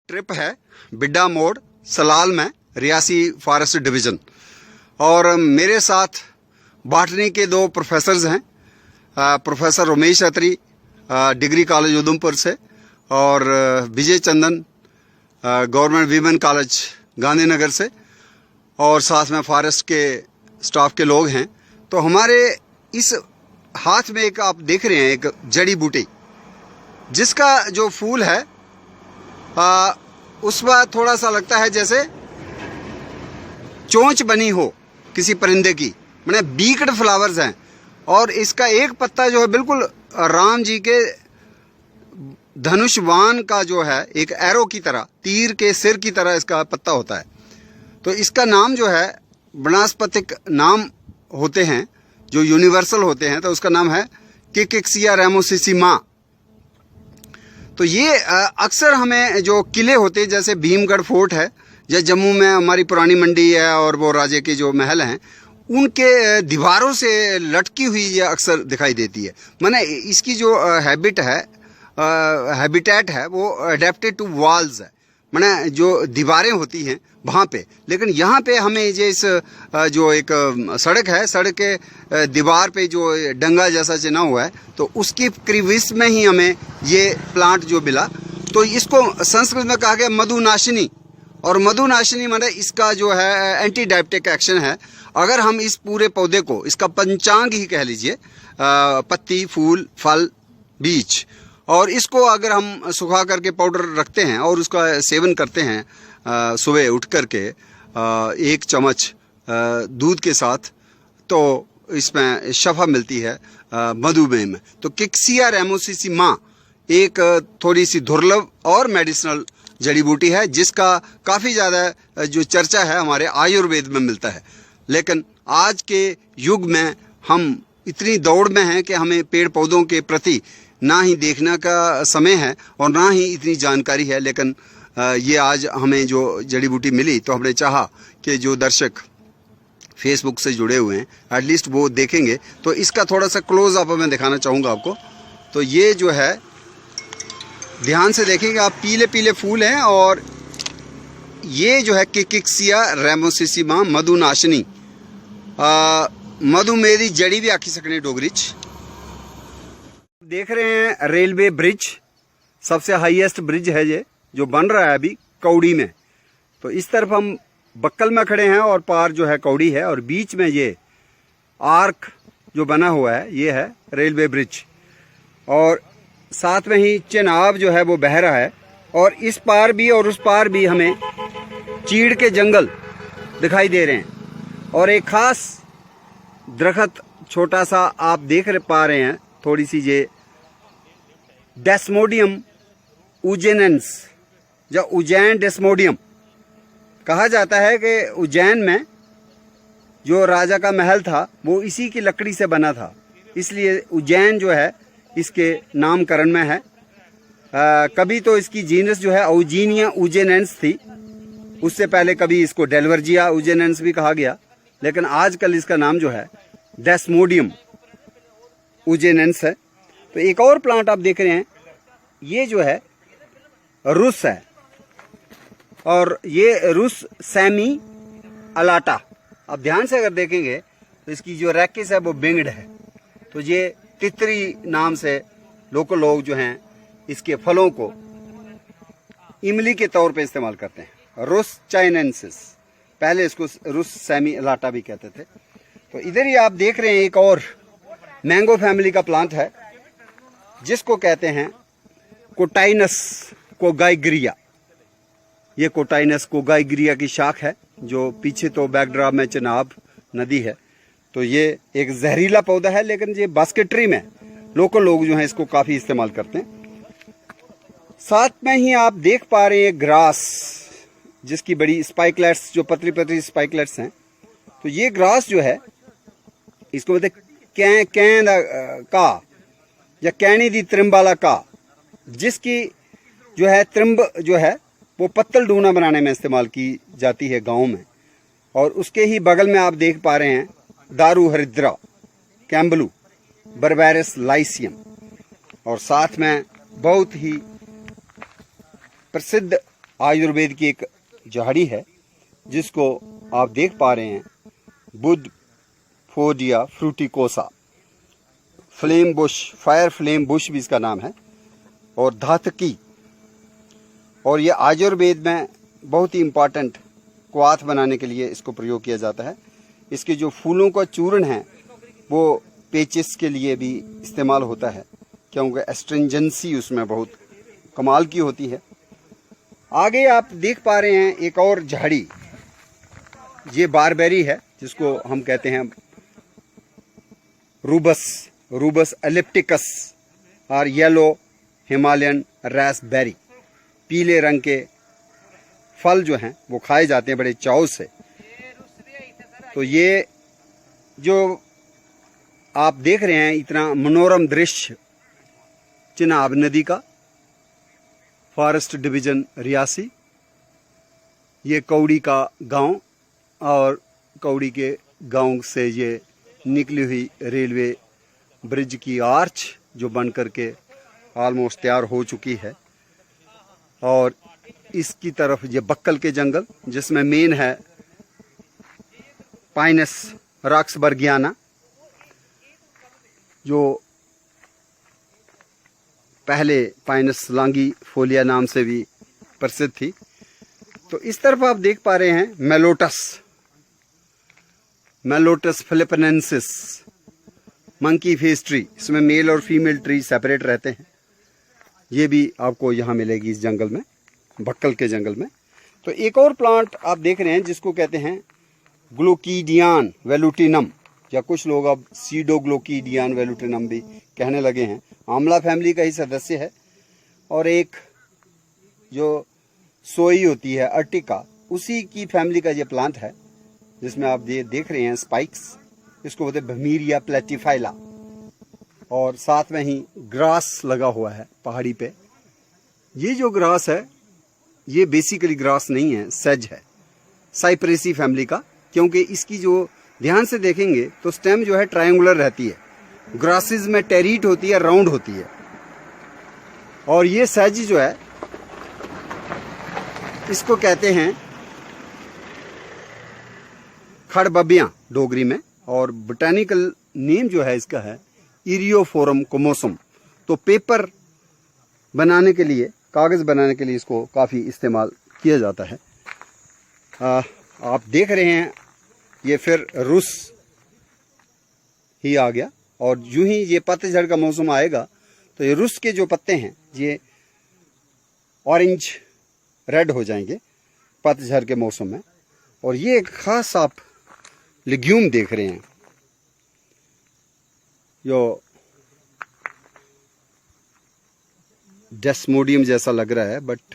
Trip है बिड्डा मोड़ सलाल में, रियासी फॉरेस्ट डिवीज़न। और मेरे साथ बॉटनी के दो प्रोफेसर्स हैं, प्रोफेसर उमेश अत्री डिग्री कॉलेज उधमपुर से और विजय चंदन गवर्नमेंट वीमेन कॉलेज गांधीनगर से, और साथ में फॉरेस्ट के स्टाफ के लोग हैं। तो हमारे इस हाथ में एक आप देख रहे हैं एक जड़ी बूटी, जिसका जो फूल है उस पर थोड़ा सा लगता है जैसे चोंच बनी हो किसी परिंदे की, मैंने बीक्ड फ्लावर्स हैं। और इसका एक पत्ता जो है बिल्कुल राम जी के धनुष बाण का जो है एक एरो की तरह, तीर के सिर की तरह इसका पत्ता होता है। तो इसका नाम जो है वनस्पतिक नाम होते हैं जो यूनिवर्सल होते हैं, तो उसका नाम है किकिक्सिया रैमोसिसिमा। तो ये अक्सर हमें जो किले होते हैं जैसे भीमगढ़ फोर्ट है या जम्मू में हमारी पुरानी मंडी है और वो राजे के जो महल हैं उनके दीवारों से लटकी हुई ये अक्सर दिखाई देती है। माने इसकी जो हैबिटेट है वो अडेप्टेड टू वॉल्स है, माने जो दीवारें होती हैं वहाँ पे। लेकिन यहाँ पे हमें ये इस जो एक सड़क है, सड़क के दीवार पे जो डंगा जैसा चिन्हा हुआ है, तो उसकी क्रीविस में ही हमें ये प्लांट जो मिला। तो इसको संस्कृत में कहा गया मधुनाशिनी, और मधुनाशिनी माने इसका जो है एंटी डायबिटिक एक्शन है। अगर हम इस पूरे पौधे को, इसका पंचांग ही कह लीजिए, पत्ती, फूल, फल, बीज, और इसको अगर हम सुखा करके पाउडर रखते हैं और उसका सेवन करते हैं सुबह उठ करके 1 चम्मच दूध के साथ, तो इसमें शफा मिलती है मधुमेह में। तो किक्सिया रैमोसिसिमा एक थोड़ी सी दुर्लभ और मेडिसिनल जड़ी बूटी है जिसका काफ़ी ज़्यादा जो चर्चा है हमारे आयुर्वेद में मिलता है। लेकिन आज के युग में हम इतनी दौड़ में हैं कि हमें पेड़ पौधों के प्रति ना ही देखने का समय है और ना ही इतनी जानकारी है। लेकिन ये आज हमें जो जड़ी बूटी मिली तो हमने चाहा कि जो दर्शक फेसबुक से जुड़े हुए हैं एटलीस्ट वो देखेंगे। तो इसका थोड़ा सा क्लोज अप मैं दिखाना चाहूँगा आपको। तो ये जो है ध्यान से देखेंगे आप, पीले पीले फूल हैं और ये जो है किकिक्सिया रैमोसिसिमा मधुनाशिनी, मधुमेह दी जड़ी भी आखी सकने डोगरी च। देख रहे हैं रेलवे ब्रिज, सबसे हाईएस्ट ब्रिज है ये जो बन रहा है अभी कौड़ी में। तो इस तरफ हम बक्कल में खड़े हैं और पार जो है कौड़ी है, और बीच में ये आर्क जो बना हुआ है ये है रेलवे ब्रिज, और साथ में ही चेनाब जो है वो बह रहा है। और इस पार भी और उस पार भी हमें चीड़ के जंगल दिखाई दे रहे हैं, और एक खास दरख्त छोटा सा आप देख पा रहे हैं, थोड़ी सी ये डेस्मोडियम उजेनेंस या उज्जैन डेस्मोडियम कहा जाता है कि उज्जैन में जो राजा का महल था वो इसी की लकड़ी से बना था, इसलिए उज्जैन जो है इसके नामकरण में है। कभी तो इसकी जीनस जो है औजीनिया उजेनेंस थी, उससे पहले कभी इसको डेलवर्जिया उजेनेंस भी कहा गया, लेकिन आजकल इसका नाम जो है डेस्मोडियम उजेनेंस है। तो एक और प्लांट आप देख रहे हैं, ये जो है रुस है, और ये रुस सैमी अलाटा। आप ध्यान से अगर देखेंगे तो इसकी जो रैकिस है वो बिंगड है। तो ये तितरी नाम से लोकल लोग जो हैं इसके फलों को इमली के तौर पे इस्तेमाल करते हैं, रुस चाइनेंसिस, पहले इसको रुस सैमी अलाटा भी कहते थे। तो इधर ही आप देख रहे हैं एक और मैंगो फैमिली का प्लांट है जिसको कहते हैं कोटाइनस कोगाइग्रिया। ये कोटाइनस कोगाइग्रिया की शाख है, जो पीछे तो बैकड्रॉप में चेनाब नदी है। तो ये एक जहरीला पौधा है, लेकिन ये बास्केटरी में लोकल लोग जो हैं इसको काफ़ी इस्तेमाल करते हैं। साथ में ही आप देख पा रहे हैं ग्रास, जिसकी बड़ी स्पाइकलेट्स, जो पतली पतली स्पाइकलेट्स हैं। तो ये ग्रास जो है इसको बोलते कैं का या कैनी दी त्रिम्बाला का, जिसकी जो है त्रिम्ब जो है वो पत्तल डूना बनाने में इस्तेमाल की जाती है गाँव में। और उसके ही बगल में आप देख पा रहे हैं दारू हरिद्रा, कैम्बलू, बर्बेरस लाइसियम, और साथ में बहुत ही प्रसिद्ध आयुर्वेद की एक झाड़ी है जिसको आप देख पा रहे हैं, बुध फोडिया फ्रूटिकोसा, flame bush, fire flame bush भी इसका नाम है, और धातकी। और ये आयुर्वेद में बहुत ही इम्पॉर्टेंट क्वाथ बनाने के लिए इसको प्रयोग किया जाता है। इसके जो फूलों का चूर्ण है वो पेचिस के लिए भी इस्तेमाल होता है, क्योंकि एस्ट्रिंजेंसी उसमें बहुत कमाल की होती है। आगे आप देख पा रहे हैं एक और झाड़ी, ये बारबेरी है जिसको हम कहते हैं रूबस एलिप्टिकस और येलो हिमालयन रास्पबेरी। पीले रंग के फल जो हैं वो खाए जाते हैं बड़े चाव से। तो ये जो आप देख रहे हैं इतना मनोरम दृश्य चिनाब नदी का, फॉरेस्ट डिवीजन रियासी, ये कौड़ी का गांव, और कौड़ी के गांव से ये निकली हुई रेलवे ब्रिज की आर्च जो बन करके ऑलमोस्ट तैयार हो चुकी है। और इसकी तरफ ये बक्कल के जंगल जिसमें मेन है पाइनस रॉक्सबर्गियाना, जो पहले पाइनस लांगी फोलिया नाम से भी प्रसिद्ध थी। तो इस तरफ आप देख पा रहे हैं मेलोटस फिलिपिनेंसिस, मंकी फेस ट्री। इसमें मेल और फीमेल ट्री सेपरेट रहते हैं। ये भी आपको यहाँ मिलेगी इस जंगल में, बक्कल के जंगल में। तो एक और प्लांट आप देख रहे हैं जिसको कहते हैं ग्लोकीडियन वेलुटिनम, या कुछ लोग अब सीडोग्लोकीडियन वेलुटिनम भी कहने लगे हैं। आंवला फैमिली का ही सदस्य है। और एक जो सोई होती है अर्टिका, उसी की फैमिली का ये प्लांट है जिसमें आप ये देख रहे हैं स्पाइक्स, इसको बोलते हैं भमीरिया प्लेटिफाइला। और साथ में ही ग्रास लगा हुआ है पहाड़ी पे। ये जो ग्रास है ये बेसिकली ग्रास नहीं है, सेज है, साइप्रेसी फैमिली का, क्योंकि इसकी जो ध्यान से देखेंगे तो स्टेम जो है ट्रायंगुलर रहती है। ग्रासेस में टेरीट होती है, राउंड होती है। और ये सेज जो है इसको कहते हैं खड़बबियां डोगरी में, और बोटेनिकल नेम जो है इसका है इरियोफोरम कोमोसम। तो पेपर बनाने के लिए, कागज बनाने के लिए इसको काफी इस्तेमाल किया जाता है। आप देख रहे हैं ये फिर रुस ही आ गया, और यूं ही ये पतझड़ का मौसम आएगा तो ये रुस के जो पत्ते हैं ये ऑरेंज रेड हो जाएंगे पतझड़ के मौसम में। और ये एक खास आप लेग्यूम देख रहे हैं जो डेस्मोडियम जैसा लग रहा है, बट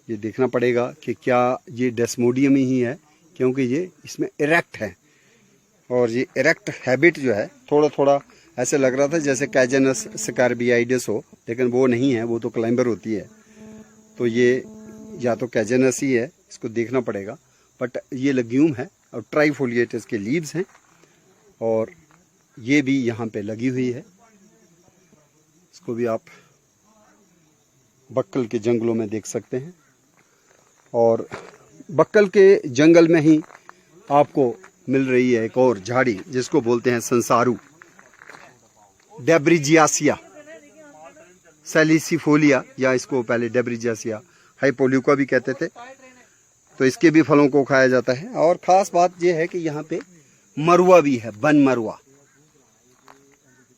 ये देखना पड़ेगा कि क्या ये डेस्मोडियम ही है, क्योंकि ये इसमें इरेक्ट है। और ये इरेक्ट हैबिट जो है थोड़ा थोड़ा ऐसे लग रहा था जैसे कैजेनस स्कारबियाइडस हो, लेकिन वो नहीं है, वो तो क्लाइंबर होती है। तो ये या तो कैजेनस ही है, इसको देखना पड़ेगा। बट ये लेग्यूम है और ट्राइफोलिएटस के लीव्स हैं, और ये भी यहाँ पे लगी हुई है। इसको भी आप बक्कल के जंगलों में देख सकते हैं। और बक्कल के जंगल में ही आपको मिल रही है एक और झाड़ी जिसको बोलते हैं संसारू, डेब्रिजियासिया सैलिसिफोलिया, या इसको पहले डेब्रिजियासिया हाइपोल्यूका भी कहते थे। तो इसके भी फलों को खाया जाता है। और ख़ास बात यह है कि यहाँ पे मरुआ भी है, बन मरुआ,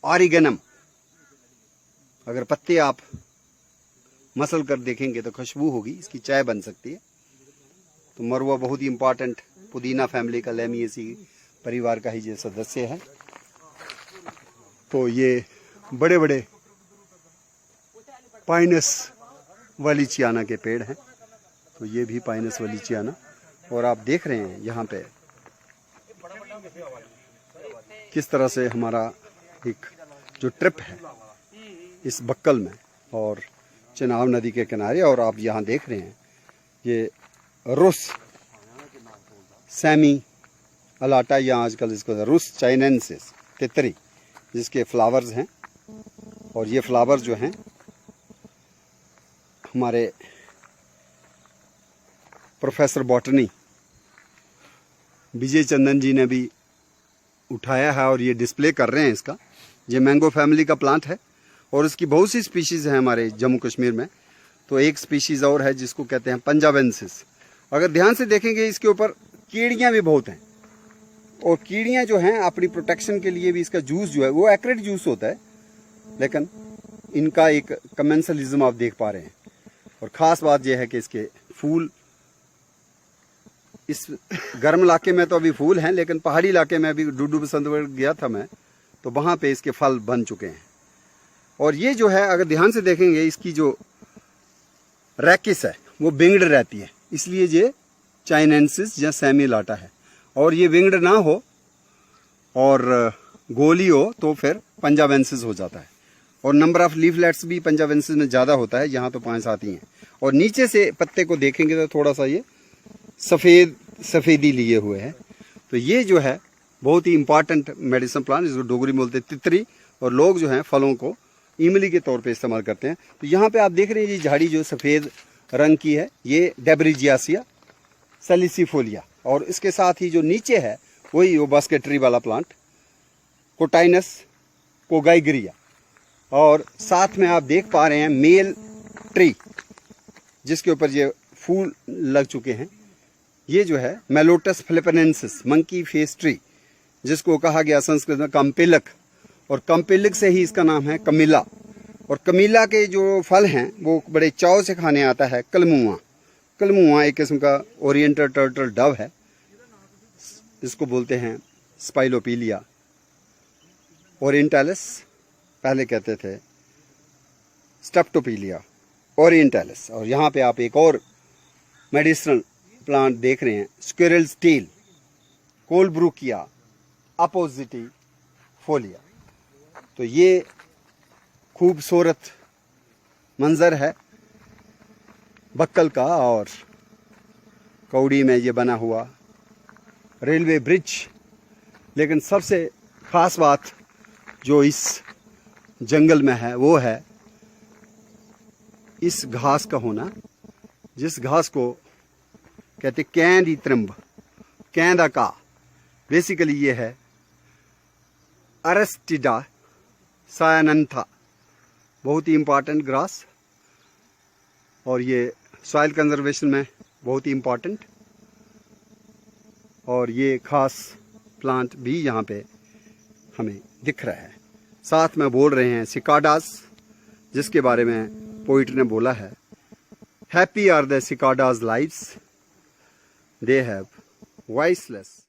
ऑरिगेनम। अगर पत्ते आप मसल कर देखेंगे तो खुशबू होगी, इसकी चाय बन सकती है। तो मरुआ बहुत ही इम्पॉर्टेंट पुदीना फैमिली का, लेमिएसी परिवार का ही ये सदस्य है। तो ये बड़े बड़े पाइनस वलीचियाना के पेड़ हैं। तो ये भी पाइनस वलीचियाना। और आप देख रहे हैं यहाँ पे किस तरह से हमारा एक जो ट्रिप है इस बक्कल में और चिनाब नदी के किनारे। और आप यहाँ देख रहे हैं ये रुस सैमी अलाटा, या आजकल इसको रुस चाइनेंसिस तितरी, जिसके फ्लावर्स हैं। और ये फ्लावर्स जो हैं हमारे प्रोफेसर बॉटनी विजय चंदन जी ने भी उठाया है और ये डिस्प्ले कर रहे हैं इसका। ये मैंगो फैमिली का प्लांट है और इसकी बहुत सी स्पीशीज़ हैं हमारे जम्मू कश्मीर में। तो एक स्पीशीज़ और है जिसको कहते हैं पंजाबेंसिस। अगर ध्यान से देखेंगे इसके ऊपर कीड़ियाँ भी बहुत हैं और कीड़ियाँ जो हैं अपनी प्रोटेक्शन के लिए भी इसका जूस जो है वो एक्रेट जूस होता है, लेकिन इनका एक कमेंसलिज्म आप देख पा रहे हैं। और ख़ास बात यह है कि इसके फूल इस गर्म इलाके में तो अभी फूल हैं, लेकिन पहाड़ी इलाके में अभी डुडू बसंतगढ़ गया था मैं, तो वहाँ पे इसके फल बन चुके हैं। और ये जो है अगर ध्यान से देखेंगे इसकी जो रैकिस है वो विंग्ड रहती है, इसलिए ये चाइनेंसिस या सेमी लाटा है। और ये विंग्ड ना हो और गोली हो तो फिर पंजाबेंसिस हो जाता है। और नंबर ऑफ लीफलेट्स भी पंजाबेंसिस में ज़्यादा होता है, यहाँ तो 5-7 ही हैं। और नीचे से पत्ते को देखेंगे तो थोड़ा सा ये सफ़ेदी लिए हुए है। तो ये जो है बहुत ही इंपॉर्टेंट मेडिसिन प्लांट, जिसको डोगरी में बोलते हैं तितरी, और लोग जो हैं फलों को इमली के तौर पे इस्तेमाल करते हैं। तो यहाँ पे आप देख रहे हैं ये झाड़ी जो सफ़ेद रंग की है, ये डेब्रिजियासिया सैलिसिफोलिया। और इसके साथ ही जो नीचे है वही वो बास्केटरी वाला प्लांट कोटाइनस कोगाइगरिया। और साथ में आप देख पा रहे हैं मेल ट्री जिसके ऊपर ये फूल लग चुके हैं। ये जो है मेलोटस फिलिपिनेंसिस मंकी फेस ट्री, जिसको कहा गया संस्कृत में कम्पिलक, और कम्पिलक से ही इसका नाम है कमिला। और कमिला के जो फल हैं वो बड़े चाव से खाने आता है कलमुआ। कलमुआ एक किस्म का ओरिएंटल टर्टल डव है, इसको बोलते हैं स्पाइलोपीलिया ओरिएंटालिस, पहले कहते थे स्टेप्टोपीलिया ओरिएंटालिस। और यहाँ पे आप एक और मेडिसिनल प्लांट देख रहे हैं, स्क्विरल्स टेल कोलब्रुकिया अपोजिटिफोलिया। तो ये खूबसूरत मंजर है बक्कल का और कौड़ी में ये बना हुआ रेलवे ब्रिज। लेकिन सबसे ख़ास बात जो इस जंगल में है वो है इस घास का होना, जिस घास को कहते कैंदी त्रंब, कैंदा का। बेसिकली ये है अरेस्टिडा सायनंथा, बहुत ही इम्पॉर्टेंट ग्रास, और ये सॉइल कंजर्वेशन में बहुत ही इम्पॉर्टेंट। और ये खास प्लांट भी यहाँ पे हमें दिख रहा है। साथ में बोल रहे हैं सिकाडास, जिसके बारे में पोइट ने बोला है, happy are the cicadas lives, they have voiceless